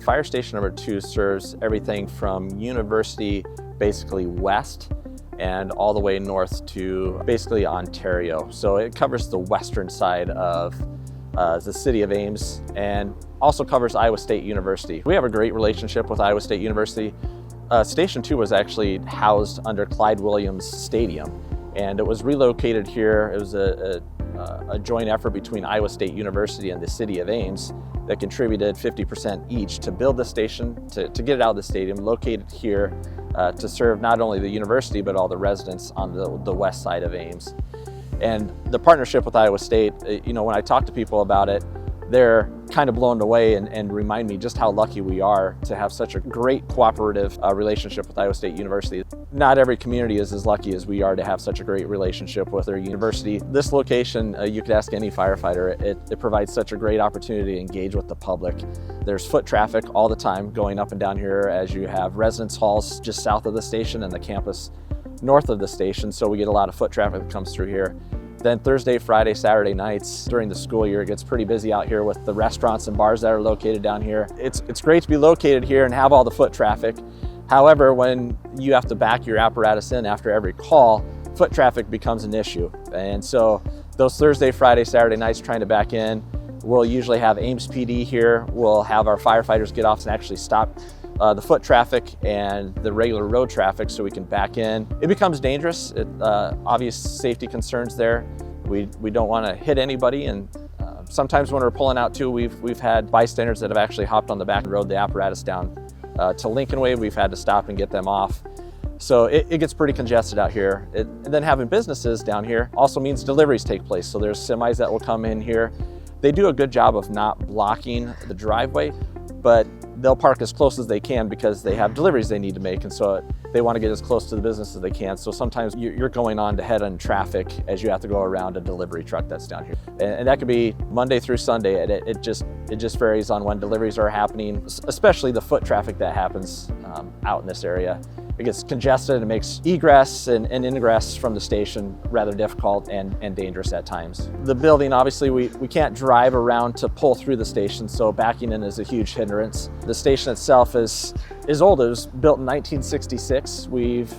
Fire station number 2 serves everything from University, basically west, and all the way north to basically Ontario. So it covers the western side of the city of Ames and also covers Iowa State University. We have a great relationship with Iowa State University. Station 2 was actually housed under Clyde Williams Stadium, and it was relocated here. It was a joint effort between Iowa State University and the city of Ames that contributed 50% each to build the station, to get it out of the stadium, located here to serve not only the university but all the residents on the west side of Ames. And the partnership with Iowa State, when I talk to people about it, they're kind of blown away and remind me just how lucky we are to have such a great cooperative relationship with Iowa State University. Not every community is as lucky as we are to have such a great relationship with their university. This location, you could ask any firefighter, it provides such a great opportunity to engage with the public. There's foot traffic all the time going up and down here as you have residence halls just south of the station and the campus north of the station, so we get a lot of foot traffic that comes through here. Then Thursday, Friday, Saturday nights during the school year, it gets pretty busy out here with the restaurants and bars that are located down here. It's great to be located here and have all the foot traffic. However, when you have to back your apparatus in after every call, foot traffic becomes an issue. And so those Thursday, Friday, Saturday nights trying to back in, we'll usually have Ames PD here. We'll have our firefighters get off and actually stop the foot traffic and the regular road traffic so we can back in. It becomes dangerous. Obvious safety concerns there. We don't want to hit anybody, and sometimes when we're pulling out too, we've had bystanders that have actually hopped on the back and rode the apparatus down to Lincoln Way. We've had to stop and get them off. So it gets pretty congested out here. And then having businesses down here also means deliveries take place. So there's semis that will come in here. They do a good job of not blocking the driveway, but they'll park as close as they can because they have deliveries they need to make, and so they want to get as close to the business as they can. So sometimes you're going on to head-on traffic as you have to go around a delivery truck that's down here. And that could be Monday through Sunday. It just varies on when deliveries are happening, especially the foot traffic that happens out in this area. It gets congested and makes egress and ingress from the station rather difficult and dangerous at times. The building, obviously, we can't drive around to pull through the station, so backing in is a huge hindrance. The station itself is old. It was built in 1966. We've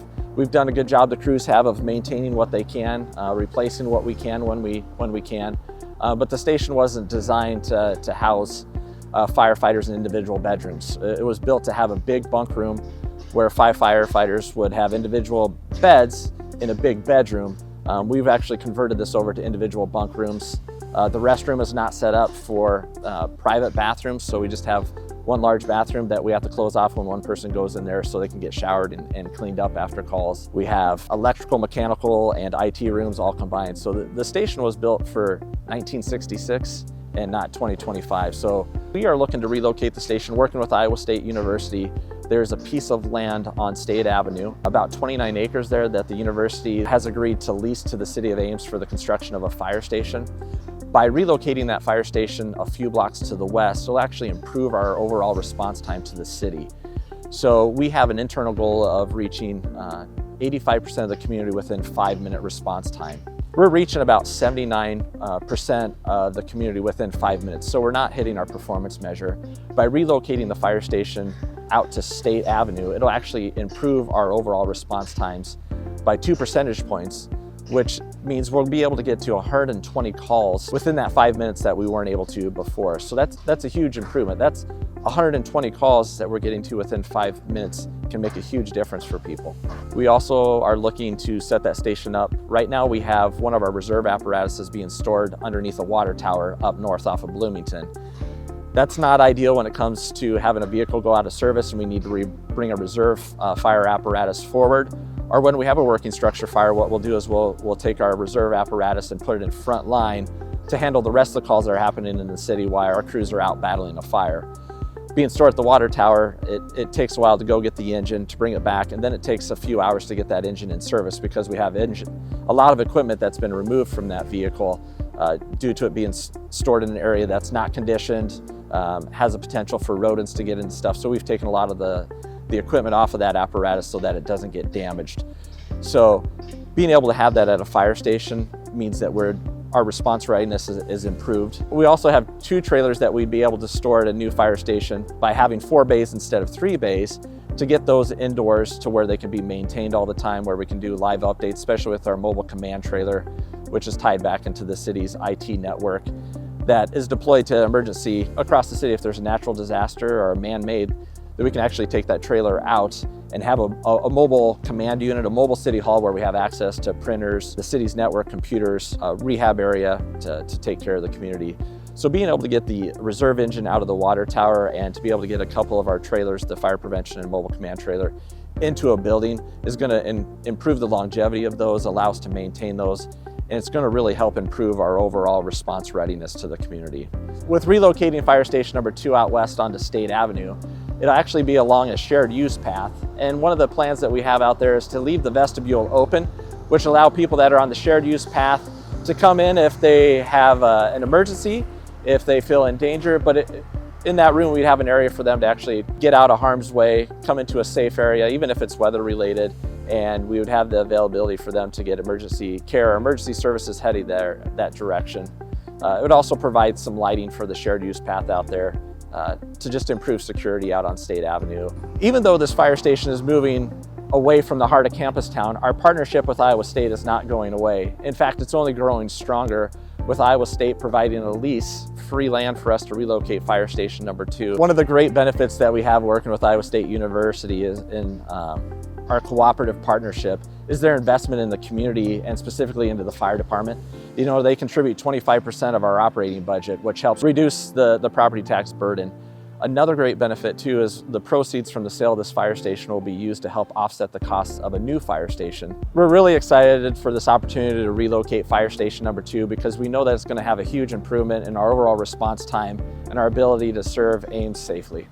done a good job, the crews have, of maintaining what they can, replacing what we can when we can. But the station wasn't designed to house firefighters in individual bedrooms. It was built to have a big bunk room where 5 firefighters would have individual beds in a big bedroom. We've actually converted this over to individual bunk rooms. The restroom is not set up for private bathrooms, so we just have one large bathroom that we have to close off when one person goes in there so they can get showered and cleaned up after calls. We have electrical, mechanical, and IT rooms all combined. So the station was built for 1966 and not 2025. So we are looking to relocate the station, working with Iowa State University. There's a piece of land on State Avenue, about 29 acres there, that the university has agreed to lease to the city of Ames for the construction of a fire station. By relocating that fire station a few blocks to the west, it'll actually improve our overall response time to the city. So we have an internal goal of reaching 85% of the community within 5-minute response time. We're reaching about 79% of the community within 5 minutes, so we're not hitting our performance measure. By relocating the fire station out to State Avenue, it'll actually improve our overall response times by 2 percentage points, which means we'll be able to get to 120 calls within that 5 minutes that we weren't able to before. So that's a huge improvement. That's 120 calls that we're getting to within 5 minutes can make a huge difference for people. We also are looking to set that station up. Right now we have one of our reserve apparatuses being stored underneath a water tower up north off of Bloomington. That's not ideal when it comes to having a vehicle go out of service and we need to bring a reserve fire apparatus forward. Or when we have a working structure fire, what we'll do is we'll take our reserve apparatus and put it in front line to handle the rest of the calls that are happening in the city while our crews are out battling a fire. Being stored at the water tower, it takes a while to go get the engine, to bring it back, and then it takes a few hours to get that engine in service because we have a lot of equipment that's been removed from that vehicle due to it being stored in an area that's not conditioned, has a potential for rodents to get into stuff. So we've taken a lot of the equipment off of that apparatus so that it doesn't get damaged. So being able to have that at a fire station means that we're our response readiness is improved. We also have 2 trailers that we'd be able to store at a new fire station by having 4 bays instead of 3 bays to get those indoors to where they can be maintained all the time, where we can do live updates, especially with our mobile command trailer, which is tied back into the city's IT network that is deployed to emergency across the city. If there's a natural disaster or a man-made, that we can actually take that trailer out and have a mobile command unit, a mobile city hall where we have access to printers, the city's network computers, a rehab area to take care of the community. So being able to get the reserve engine out of the water tower and to be able to get a couple of our trailers, the fire prevention and mobile command trailer, into a building is going to improve the longevity of those, allow us to maintain those, and it's going to really help improve our overall response readiness to the community. With relocating fire station number 2 out west onto State Avenue, it'll actually be along a shared use path. And one of the plans that we have out there is to leave the vestibule open, which allow people that are on the shared use path to come in if they have an emergency, if they feel in danger, but in that room we'd have an area for them to actually get out of harm's way, come into a safe area, even if it's weather related, and we would have the availability for them to get emergency care or emergency services heading that direction. It would also provide some lighting for the shared use path out there to just improve security out on State Avenue. Even though this fire station is moving away from the heart of campus town, our partnership with Iowa State is not going away. In fact, it's only growing stronger, with Iowa State providing a lease, free land for us to relocate fire station number 2. One of the great benefits that we have working with Iowa State University is in our cooperative partnership is their investment in the community and specifically into the fire department. You know, they contribute 25% of our operating budget, which helps reduce the property tax burden. Another great benefit too is the proceeds from the sale of this fire station will be used to help offset the costs of a new fire station. We're really excited for this opportunity to relocate fire station number 2 because we know that it's going to have a huge improvement in our overall response time and our ability to serve Ames safely.